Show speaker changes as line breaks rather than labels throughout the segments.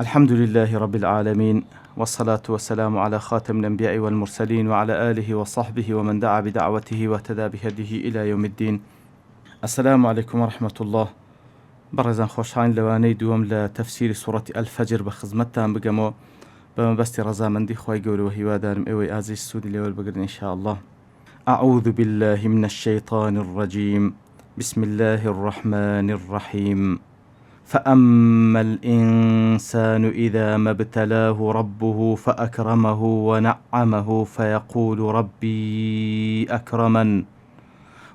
الحمد لله رب العالمين، والصلاة والسلام على خاتم الأنبياء والمرسلين وعلى آله وصحبه ومن دعا بدعوته واهتدى بهديه إلى يوم الدين. السلام عليكم ورحمة الله. برزان خوشحان لواني دوم لتفسير سورة الفجر بخزمتان بقمو بمبستي رزامندي خواهي قولوا وهيوادان ايوي آزي السودي ليول بقر إن شاء الله. أعوذ بالله من الشيطان الرجيم. بسم الله الرحمن الرحيم. فأما الإنسان إذا ما ابتلاه ربه فأكرمه ونعمه فيقول ربي أكرمن،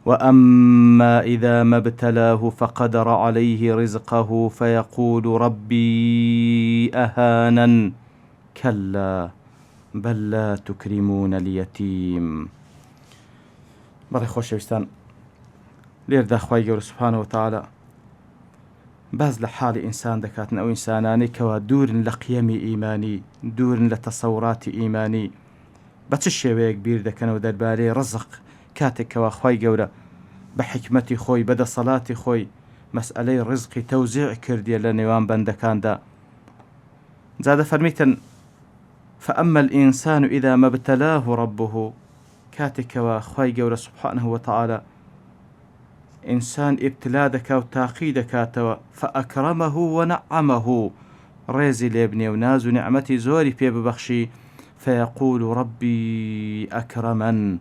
وأما إذا ما ابتلاه فقدر عليه رزقه فيقول ربي أهانن، كلا بل لا تكرمون اليتيم. بەڵێ خۆشەویستان، لێردا خوای گەورە سوبحانەوە وتعالە باز لە حاڵی ئینسان دەکاتن، ئەو ئینسانانەی کەوا دوورن لە قیەمی ئیمانی، دوورن لە تەسەوراتی ئیمانی، بە چ شێوەیەک بیر دەکەنەوە دەربارەی ڕزق کاتێک کەوا خوای گەورە بە حکمەتی خۆی بەدەسەڵاتی خۆی مەسئلەی ڕزقی تەوزیع کردیە لە نێوان بەندەکاندا. جا دەفەرمیتن فأما الإنسان إذا ما ابتلاه ربه، كاتكوا خواي جورا سبحانه وتعالى إنسان ابتلا دكا وتاقي دكاتوا فأكرمه ونعمه، ريزي لابني وناز نعمتي زوري بي ببخشي فيقول ربي أكرمن،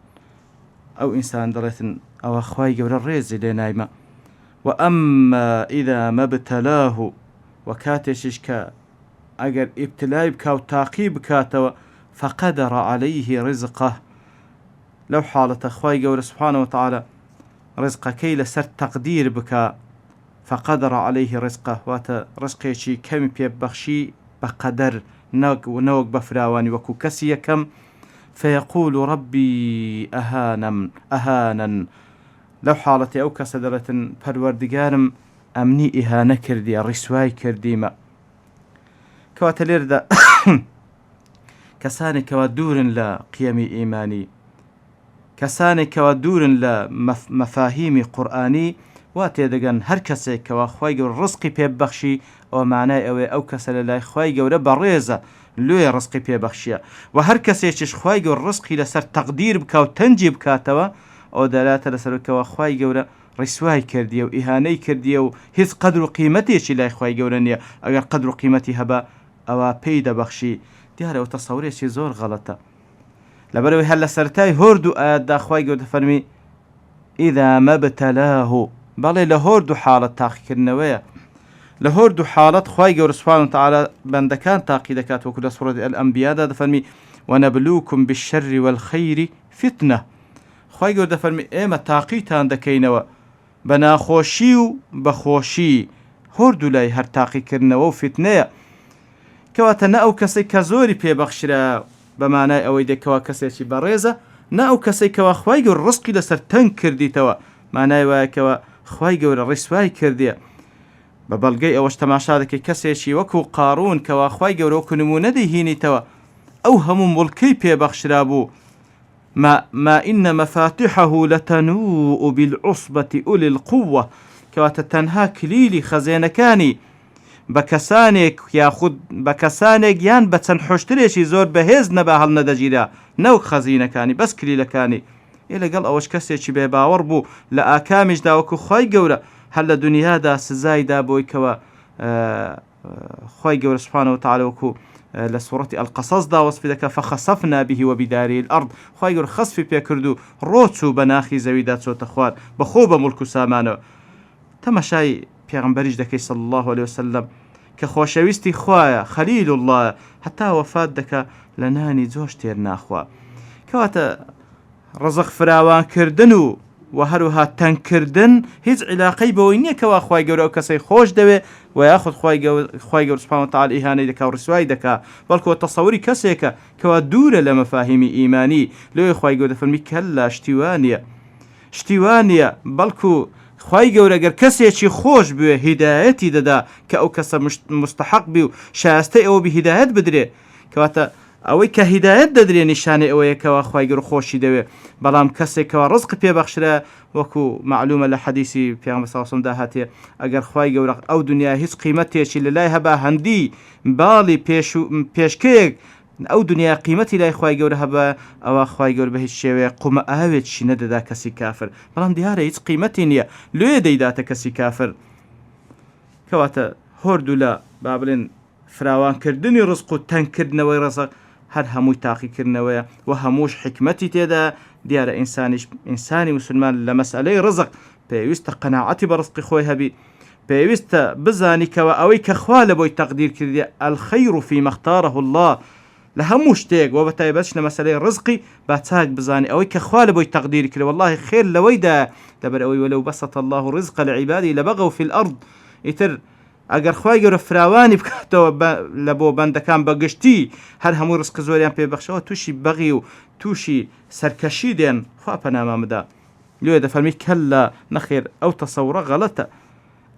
أو إنسان دريتن أو خواي جورا ريزي لنايمة. وأما إذا ما ابتلاه، وكاتششكا أجر ابتلاي بكا وتاقي بكاتوا فقدر عليه رزقه، لو حالة خواي جورا سبحانه وتعالى رزقكي لسر تقدير بك فقدر عليه رزقه، وات رزقي شي كم بيبخشي بقدر نوق بفراواني وكو كسي كم، فيقول ربي أهانا لو حالة أو كسدرة پروردگارم أمني إهانة كردي رسواي كرديما. كوات ليردا كساني كوادور لا قيمي إيماني، كساني كوادور لا مفاهيم قرآني، واتي دقن هر كسي كوا خواي جور رزقي بيبخشي، او معناه او كسل لا خواي جور بريزة لوي رزقي بيبخشي، وهر كسي چش خواي جور رزقي لسر تقدير بكا وتنجي بكاتوا، او دلات لسر كوا خواي جور رسواي كردي و إهاني كردي و هيز قدر قيمتي شي لا خواي جورنيا، اگر قدر قيمتي هبا او بيدا بخشي ديار او تصوري شي زور غلطة. لبروي هلا سرتاي هوردو آد خواي جود فرمي إذا ما ابتلاه، بلي لهوردو حالة تاقي كرنوية، لهوردو حالة خواي جود سبحانه وتعالى بندكان تاقي دكات وكل سورة الأنبياء دا فرمي ونبلوكم بالشر والخير فتنة. خواي جود فرمي إيما تاقي تان دكينوا بنا خوشيو بخوشي، هوردو لاي هر تاقي كرنوا فتنة كواتنا أو كسي كزوري بي بخشرا، بمعنى أو إذا كوا كسيشي بريزة نا أو كسي كوا خواي جور رزقي لسر تن كردي توا، معنى وا كوا خواي جور رسواي كردي ببلغي أو اجتماشا ذكي كسيشي وكو قارون كوا خواي جور وكو نمونة هيني توا أو هم ملكي بي بخشرابو ما إن مفاتحه لتنوء بالعصبة أولي القوة، كوا تتنها كليلي خزينكاني بكسانك ياخد بكسانك يان بتن حشتريشي زور بهز نبا هل ندجيرا نو خزينة كاني بس كليلة كاني إلا قال أوش كسيشي بباور بو لأكامج دا وكو خواي قورا هل دنيا دا سزاي دا بوي كوا خواي قورا سبحانه وتعالى وكو لسورة القصص دا وصف دكا فخسفنا به وبداره الأرض، خواي قورا خسفي بيكردو روتسو بناخي زويدات سو تخوار بخوب ملكو سامانو. تماشاي پیغمبریش دکی صلی الله علیه وسلم که خوشویستی خواه خلیل الله حتی وفات دکا لنانی زوش تیر ناخوا، کواتا رزق فراوان کردن و هروها تن کردن هیچ علاقی بوینیه کوا خواه گوره او کسی خوش دوه و یاخد خواه گوره سبحانه وتعالی ایهانه دکا و رسوائی دکا، بلکو تصوری کسی که کوا دوره لمفاهیم ایمانی لوی خواه گوره فرمی کلا اشتیوانیه بلکو خواهی گەورە ئەگەر کەسێکی خۆش بوێ هیدایەتی دەدا کە ئەو کەسە مستحق بی و شایستەی ئەوە بە هیدایەت بدرێ، کەواتە ئەوەی کە هیدایەت دەدرێ نیشانەی ئەوەیەکەوە خوای گەورە خۆشی دەوێ بەڵام کەسێکەوە ڕزق پێبەخشرە وەکو معلومە لە حەدیسی پێغەمبەر صلی الله علیه و سلم هاتێ ئەگەر خوای گەورە ئەو دنیا هیچ قیمەتێکی لەلای هەبا هەندی باڵی پێشکەیەک ئەو دنیا قیمەتی لای خوای گەورە هەبە ئەوە خوای گەورە بە هیچ شێوەیە قومە ئاوێکشی نەدەدا کەسی کافر بەڵام دیارە هیچ قیمەتی نییە لێ دەیداتە کەسی کافر کەواتە هۆردوو لە با بڵێن فراوانکردنی ڕزق و تەنگکردنەوەی ڕزق هەر هەمووی تاقیکردنەوەیە و هەمووش حکمەتی تێدا دیارە ئینسانی مسلمان لە مەسئلەی ڕزق پێویستە قەناعەتی بە ڕزقی خۆی هەبی پێویستە بزانیکەوە ئەوەی کە خوا لە بۆی تەقدیر کردی الخەیر فیما اختاره الله لە هەموو شتێک و بەتایبەت لە مەسەلەی ڕزقی با چاک بزانی ئەوەی کە خوا لە بۆی تەقدیر کرد والله خێر لەوەیدا لەبەر ئەوەی وەلەو بەسەط الله الرزق لعبادی لبغوا في الأرض ئیتر ئەگەر خوای گەورە فراوانی بکاتەوە لە بۆ بەندەکان بەگشتی هەر هەموو ڕزق زۆریان پێبەخشەوە تووشی بەغی و تووشی سەرکەشی دێن خوا پەنامامدا لێ دەفەرمی کەلا نەخێر ئەو تەسەورە غەڵەتە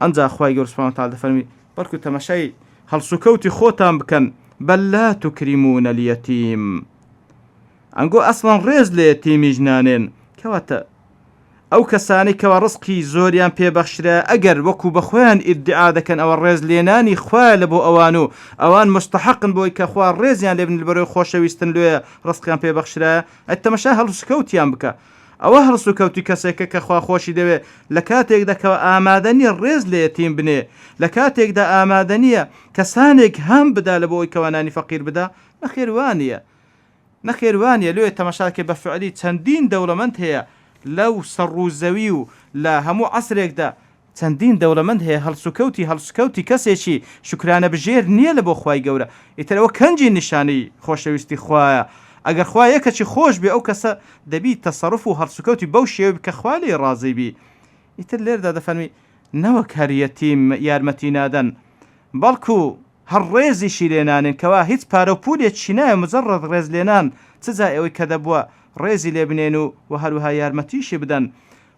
ئەنجا خوای گەورە سوبحانه وتعالى دەفەرمی بەڵکو تەماشای هەڵسوکەوتی خۆتان بکەن بەل لا تکریمون اليتیم ئەنگۆ ئەسڵەن ڕێز لە یەتیمیش نانێن کەواتە ئەو کەسانی کەوا ڕزقی زۆریان پێبەخشرا ئەگەر وەکو بەخۆیان ئیدعا دەکەن ئەوە ڕێز لێنانی خوا لە بۆ ئەوان و ئەوان مستحقن بۆی کە خوا ڕێزیان لێ بن لەبەرەوەی خۆشەویستن لێ ڕزقیان پێبەخشرا ئەتەمەشا هەڵسوکەوتیان بکە ئەوە هەڵسوکەوتی کەسێکە کە خوا خۆشی دەوێت لە کاتێکدا کەەوە ئامادە نیە ڕێز لە یەتیم بنێ لە کاتێکدا ئامادە نیە کەسانێک هەم بدا لە بۆی کەوانانی فەقیر بدا نەخێوانە لێ تەماشاکە بە فعلی چەندین دەوڵەمەند هەیە لەو سەرڕووزەوی و لە هەموو عەسرێکدا چەندین دەوڵەمەند هەیە هەڵسوکەوتی کەسێکی شکرانە بژێر نییە لە بۆ خوای گەورە ئیترەوە کەنجی نیشانەی خۆشەویستی خوایە ئەگەر خوا یەکەچی خۆش بێ ئەو کەسە دەبی تەسەڕف و هەڵسوکەوتی بەو شێوە بکە خوا لێ ڕازی بی ئیتر لێردا دەفەرمی نەوەک هەر یەتیم یارمەتی نادەن بەڵکو هەر ڕێزیشی لێنانن کەوا هیچ پارە و پولێکی نایە مجەڕەد ڕێز لێنان چجا ئەوەی کە دەبووە ڕێزی لێ بنێن و هەروەها یارمەتیشی بدەن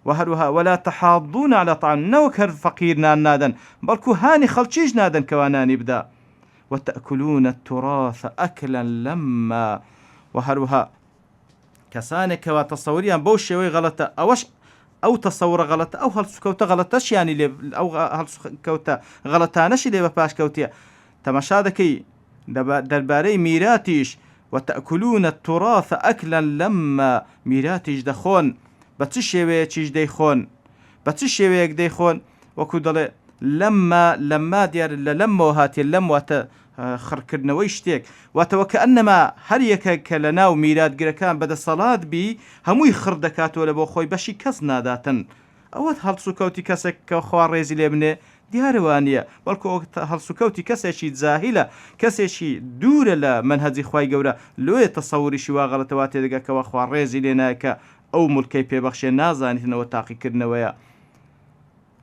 و هەروەها ولا تحاضون على طعام نەوەک هەر فەقیر نان نادەن بەڵکو هانی خەڵکیش نادەن کەوا نانی بدا وتأكلون التراث أكلا لما و هەروەها کەسانێک کەوا تەسەوریان بەو شێوەی غەڵەتە ئەوەش ئەو تەسەورە غەڵەتە ئەو هەڵسوکەوتە غەڵەتەشیانی لێ ئەو هەڵسوکەوتە غەڵەتانەشی لێ بە پاشکەوتیە تەماشا دەکەی دەربارەی میراتیش وتأكلون التراث أكلا لما میراتیش دەخۆن بە چ شێوەیەکیش دەیخۆن بە چ شێوەیەک دەیخۆن وەکو دەڵێ لەمما دیار لە لەمەوە هاتیە لەم واتە خڕکردنەوەی شتێک واتەوە کە ئەنەما هەر یەکە کە لە ناو میراتگرەکان بەدەسەڵات بی هەمووی خڕ دەکاتەوە لە بۆ خۆی بەشی کەس ناداتن ئەوەت هەڵسوکەوتی کەسێک کە خوا ڕێزی لێ بنێ دیارەوانە بەڵکو هەڵسوکەوتی کەسێکی جاهیلە کەسێکی دوورە لە منهەجی خوای گەورە لێ تەسەوریشی وا غەڵەتەوە تێدەگەکەوە خوا ڕێزی لێ نایکە ئەو مولکەی پێبەخشێ نازانیتنەوە تاقیکردنەوەیە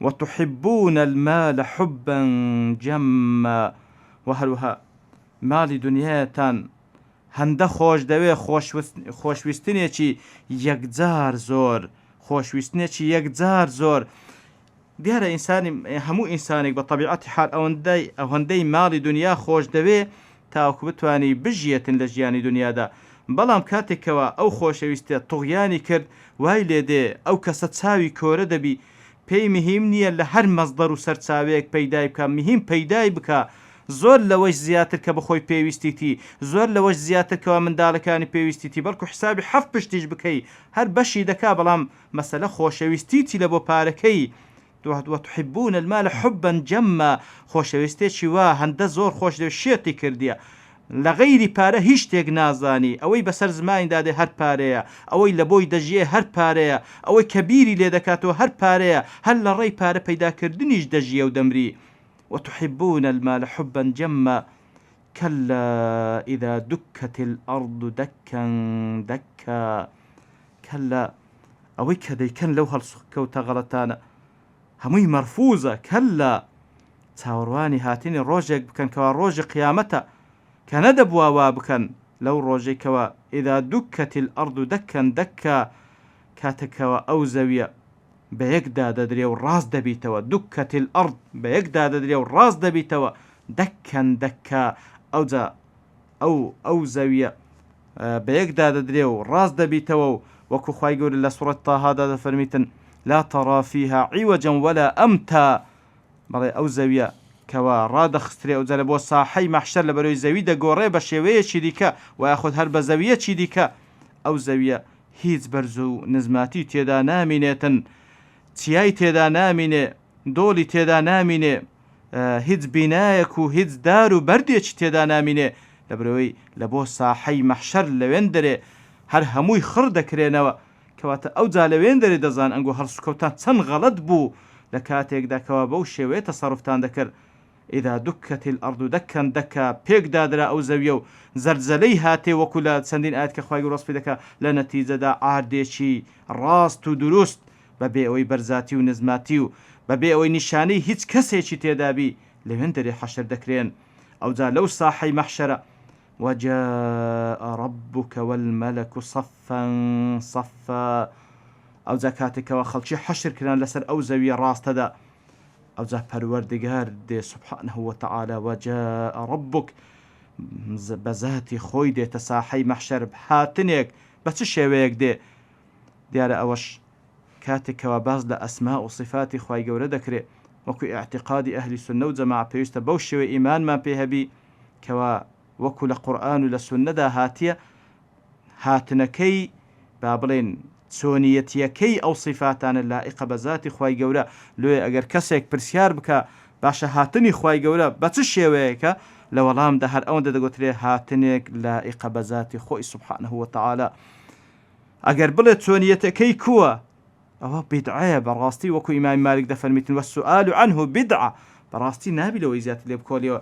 وتحبون المال حبا جما و هەروەها ماڵی دنیایەتان هەندە خۆش دەوێ خۆشویستنێکی یەکجار زۆر دیارە ئینسانی هەموو ئینسانێک بە طبیعەتی حال ئەوەندەی ماڵی دنیا خۆش دەوێ تاوەکو بتوانی بژیەتن لە ژیانی دنیادا بەڵام کاتێکەوە ئەو خۆشەویستە توغیانی کرد وای لێ دێ ئەو کەسە چاوی کۆرە دەبی پێی مهم نییە لە هەر مەزدەر و سەرچاوەیەک پەیدای بکە مهم پەیدای بکە زۆر لەوەش زیاتر کە بخۆی پێویستیتی زۆر لەوەش زیاترکەوە منداڵەکانی پێویستیتی بەڵکو حسابی حەفت پشتیش بکەی هەر بەشی دەکا بەڵام مەسەلە خۆشەویستیتی لە بۆ پارەکەی وتحبون المال حبا جما خۆشەویستێکی وا هەندە زۆر خۆش دەوێت شێتی کردیە لە غەیری پارە هیچ شتێک نازانی ئەوەی بەسەر زمانیدادێ هەر پارەیە ئەوەی لە بۆی دەژیە هەر پارەیە ئەوەی کەبیری لێ دەکاتەوە هەر پارەیە هەر لە ڕێی پارە پەیداکردنیش دەژیە و دەمری وتحبون المال حبا جما كلا إذا دكت الأرض دكا دكا كلا ئەوەی کە دەیکەن لەو هەڵسوکەوتە غەڵەتانە هەمووی مەرفوزە کەلا چاوەڕوانی هاتنی ڕۆژێک بکەن کەوا ڕۆژی قیامەتە کە نەدەبووە وا بکەن لەو ڕۆژێکەوە ئیدا دوکەت الأرض دەکەن دەکا کاتێکەوە ئەو زەویە بە یەکدا دەدرێ و ڕاست دەبیتەوە دوکەت الأرض بە یەکدا دەدرێ و ڕاست دەبیتەوە دەکەن دەکا ئەو زەویە بەیەکدا دەدرێ و ڕاست دەبیتەوە و وەکو خوای گەورە لە سوورەت تاهادا دەفەرمیتن لا ترى فيها عوجا ولا أمتا بەڵێ ئەو زەویە کەوا ڕادەخسترێ ئەو جارە بۆ ساحەی مەحشەر لە بەرەوەی زەوی دەگۆڕێ بە شێوەیەکی دیکە و یاخود هەر بە زەویەکی دیکە ئەو زەویە هیچ بەرز و نزماتی تێدا نامینێتن چیای تێدا نامینێ دۆڵی تێدا نامینێ هیچ بینایەک و هیچ دار و بەردێکی تێدا نامینێ لە بەرەوەی لە بۆ ساحەی مەحشەر لەوێن دەرێ هەر هەمووی خڕ دەکرێنەوە کەواتە ئەو جا لەوێن دەرێ دەزان ئەنگۆ هەڵسوکەوتان چەند غەڵەت بوو لە کاتێکدا کەوا بەو شێوەیە تەسەڕوفتان دەکرد ئیدا دوکەت الأرض دەکەن دەکا پێک دادرا ئەو زەویە و زەرزەلەی هاتێ وەکو لە چەندین ئاەت کە خوای ڕۆسپی دەکا لە نەتیجەدا ئاردێکی ڕاست و دروست بەبێ ئەوەی بەرزاتی و نزماتی و بەبێ ئەوەی نیشانەی هیچ کەسێکی تێدابی لەوێن دەرێ حەشر دەکرێن ئەوجا لەو ساحەی مەحشەرە وجاء ربك والملك صفا صفا ئەوجا کاتێکەوە خەڵکی حەشر کران لەسەر ئەو زەویە ڕاستەدا ئەوجا پەروەردگار دێ سبحانه وتعالى وجاء ربك بەزاتی خۆی دێتە ساحەی مەحشەر هاتنێک بە چ شێوەیەک دێ دیارە ئەوەش کاتێکەوە باز لە ئەسما و صفاتی خوای گەورە دەکرێت وەکو ئاعتقادی ئەهلی سنە و جەماع پێویستە بەو شێوە ئیمانمان پێ هەبی کەوا وەکو لە قورئان و لە سونەدا هاتیە هاتنەکەی با بڵێن چۆنیەتیەکەی ئەو صفاتانە لائقە بە ذاتی خوای گەورە لێ ئەگەر کەسێک پرسیار بکە باشە هاتنی خوای گەورە بە چ شێوەیەکە لە وەڵامدا هەر ئەوەندە دەگوترێ هاتنێک لائقە بە ذاتی خۆی سبحانه وتعالى ئەگەر بڵێ چۆنیەتەکەی کووە ئەوە بدعەیە بەڕاستی وەکو ئیمام مالک دەفەرمیتن والسؤال عنه بدعة بەڕاستی نابی لەوەی زیاتر لێ بکۆلیەوە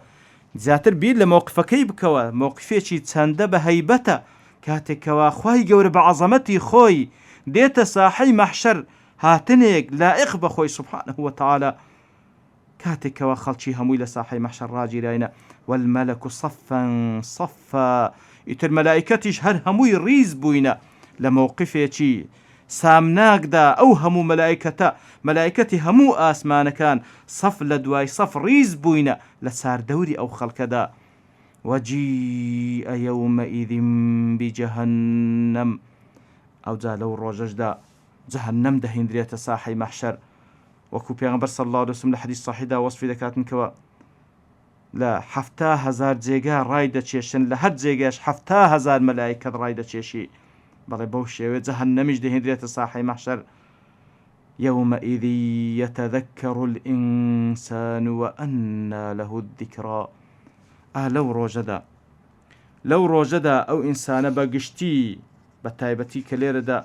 زیاتر بیر لە مووقفەکەی بکەوە مووقفێکی چەندە بە هەیبەتە کاتێکەوە خوای گەورە بە عەزەمەتی خۆی دێتە ساحەی مەحشەر هاتنێک لائق بەخۆی سبحانه وتعالى کاتێکەوە خەڵکی هەمووی لە ساحەی مەحشەر ڕاگیراینە والمەلەک صفا صفا ئیتر مەلائکەتیش هەر هەمووی ڕیز بووینە لە مووقفێکی سامناکدا ئەو هەموو مەلائکەتی هەموو ئاسمانەکان سەف لە دوای سەف ڕیز بووینە لە چاردەوری ئەو خەڵکەدا وجيء يومئذ بجهنم ئەوجا لەو ڕۆژەشدا جەهەنەم دەهێنرێتە ساحەی مەحشەر وەکو پێغەمبەر صلی الله عليه وسلم لە حەدیث صحیحدا وەصفی دەکاتن کەوە لە 70000 جێگا ڕای دەچێشن لە هەر جێگەش 70000 مەلائکەت ڕای دەچێشی بەڵێ بەو شێوێ جەهەنەمیش دەهێنرێتە ساحەی مەحشەر يومئذ يتذكر الإنسان وأنى له الذكرى لەو ڕۆژەدا ئەو ئینسانە بەگشتی بە تایبەتی کە لێرەدا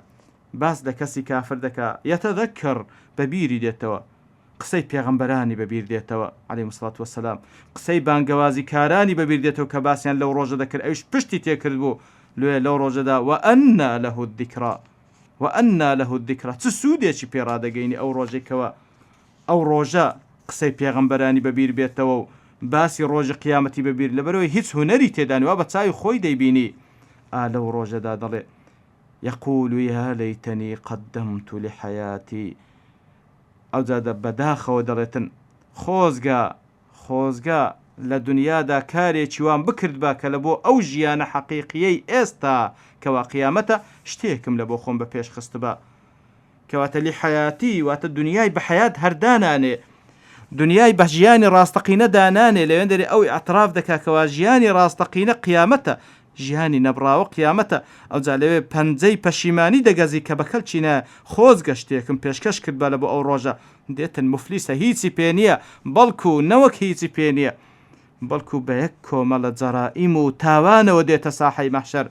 باس لە کەسی کافر دەکا یەتەذەکەر بەبیری دێتەوە قسەی پێغەمبەرانی بەبیر دێتەوە عەلەیهیمۇ الصەلاة وەسسەلام قسەی بانگەوازی کارانی بەبیر دێتەوە کە باسییان لەو ڕۆژە دەکرد ئەوش پشتی تێکرد بوو لێ لەو ڕۆژەدا وأنى له الذكرى چ سوودێکی پێڕادەگەینی ئەو ڕۆژێکەوە ئەو ڕۆژە قسەی پێغەمبەرانی بەبیر بێتەوە و باسی ڕۆژی قیامەتی بەبیر لەبەرەوەی هیچ هونەری تێدانوا بە چاوی خۆی دەیبینی لەو ڕۆژەدا دەڵێ يقول يا ليتني قدمت لحياتي ئەوجا بەداخەوە دەڵێتن خۆزگا لە دنیادا کارێکی وان بکرد با کە لە بۆ ئەو ژیانە حەقیقیەی ئێستا کەوا قیامەتە شتێکم لە بۆ خۆم بە پێش خست بە کەواتە لی حیاتی واتە دنیای بە حیات هەردانانێ دنیای بە ژیانی ڕاستەقینە دانانێ لەوێن دەرێ ئەوی ئەتراف دەکاکەوە ژیانی ڕاستەقینە قیامەتە ژیانی نەبراوە قیامەتە ئەوجا لەوێ پەنجەی پەشیمانی دەگەزی کە بە کەلچینە خۆزگە شتێکم پێشکەش کرد بە لە بۆ ئەو ڕۆژە دێتن مفلیسە هیچی پێ نییە بەڵکو نەوەک هیچی پێ نییە بەڵکو بە یەک کۆمەڵە جەرائیم و تاوانەوە دێتە ساحەی مەحشەر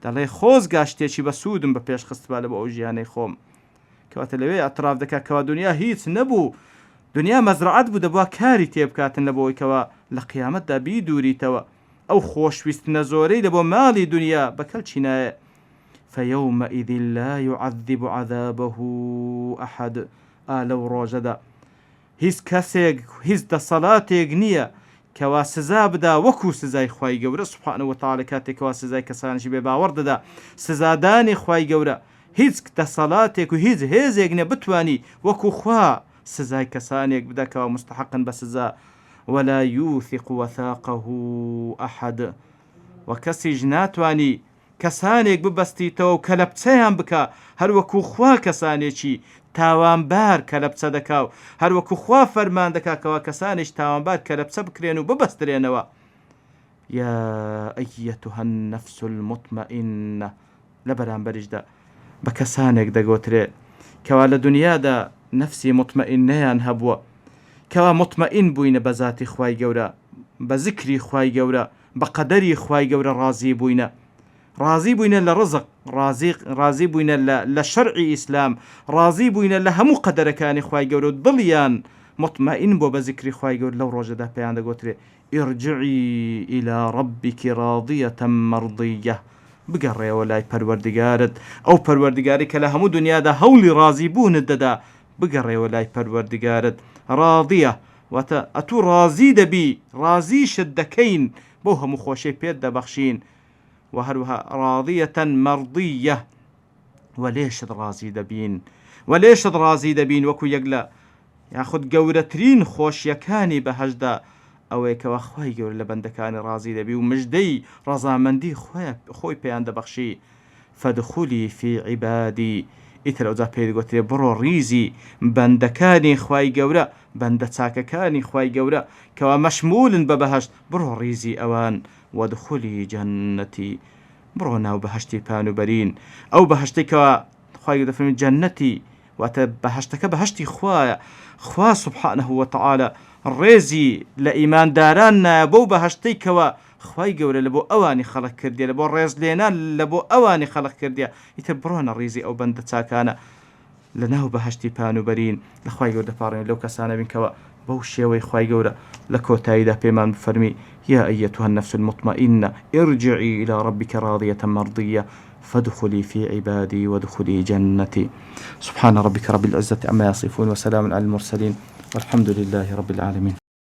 دەڵێ خۆزگا شتێکی بە سوودم بە پێش خست بە لە بۆ ئەو ژیانەی خۆم کەواتە لەوێ ئەتراف دەکا کەوا دنیا هیچ نەبوو دنیا مەزرعەت بوو دەبوا کاری تێبکاتن لە بۆیکەوە لە قیامەتدا بیدووریتەوە ئەو خۆشویستنە زۆرەی لە بۆ ماڵی دنیا بە کەلچی نایە فيومئذ لا يعذب عذابه أحد لەو ڕۆژەدا هیچ کەسێک هیچ دەسەڵاتێک نییە کەوا سزا بدا وەکو سزای خوای گەورە سبحانه وتعالى کاتێکەوە سزای کەسانشی بێ باوەڕ دەدا سزادانی خوای گەورە هیچ دەسەڵاتێک و هیچ هێزێک نە بتوانی وەکو خوا سزای کەسانێک بدەکەوە مستحقن بە سزا ولا يوثق وثاقه أحد وكسيج ناتواني کەسانێک ببەستیتەوە کە لە بچەیان بکە هەروەکو خوا کەسانێکی تاوانبار کە لە بچە دەکاو هەروەکو خوا فەرمان دەکاکەوە کەسانێک تاوانبار کە لە بچە بکرێن و ببەسترێنەوە. یا ئەیەتوها النەفس المطمئنە لە بەرامبەریشدا بە کەسانێک دەگوترێ کەوا لە دنیادا نەفسی مطمئنەیان هەبووە کەوا مطمئن بووینە بە ذاتی خوای گەورە بە ذکری خوای گەورە بە قەدەری خوای گەورە ڕازی بووینە لە ڕزق ڕازی بووینە لە شەرعی ئیسلام ڕازی بووینە لە هەموو قەدەرەکانی خوای گەورە و دڵیان مطمئن بۆ بە ذکری خوای گەورە لەو ڕۆژەدا پێیان دەگوترێ ارجعی إلى ربك راضية مرضية بگەڕێەوە لای پەروەردگارت ئەو پەروەردگاری کە لە هەموو دنیادا هەوڵی ڕازی بوونت دەدا بگەڕێەوە لای پەروەردگارت ڕاضیە واتە ئەتوو ڕازی دەبی ڕازیشت دەکەین بۆ هەموو خۆشەی پێت دەبەخشین و هەروەها ڕاضیەتەن مەرضیە وەلێشت ڕازی دەبین وەکو یەک لە یاخود گەورەترین خۆشیەکانی بەهەشدا ئەوەیە کەوا خوای گەورە لە بەندەکانی ڕازی دەبی و مژدەی ڕەزامەندی خۆی پێیان دەبەخشی. فەدخولی فی عیبادی ئیتر ئەوجا پێی دەگوترێ بڕۆ ریزی بەندەکانی خوای گەورە بەندە چاکەکانی خوای گەورە کەوا مەشمولن بە بەهەشت بڕۆ ریزی ئەوان وەدخولی جەنەتی بڕۆ ناو بەهەشتی پانوبەرین ئەو بەهەشتەی کەوا خوای گەورە دەفەرمێ جەنەتی واتە بەهەشتەکە بەهەشتی خوایە خوا سوبحانەه وتەعالە ڕێزی لە ئیمانداران نایە بەو بەهەشتەی کەوا خوای گەورە لە بۆ ئەوانی خەڵق کردیە لە بۆ ڕێزلێنان لە بۆ ئەوانی خەڵق کردیە ئیتر بڕۆنە ڕیزی ئەو بەندە چاکانە لە ناو بەهەشتی پانوبەرین لە خوای گەورە دەپاڕێن لەو کەسانە بین کەوە بەو شێوەی خوای گەورە لە کۆتاییدا پێمان بفەرمی یا ئەیەتوها النەفس المطمئنە ارجعی إلى ربك راضية مرضية فادخلي في عبادي وادخلي جنتي. سبحان ربك رب العزة عما يصفون وسلام على المرسلين والحمد لله رب العالمين.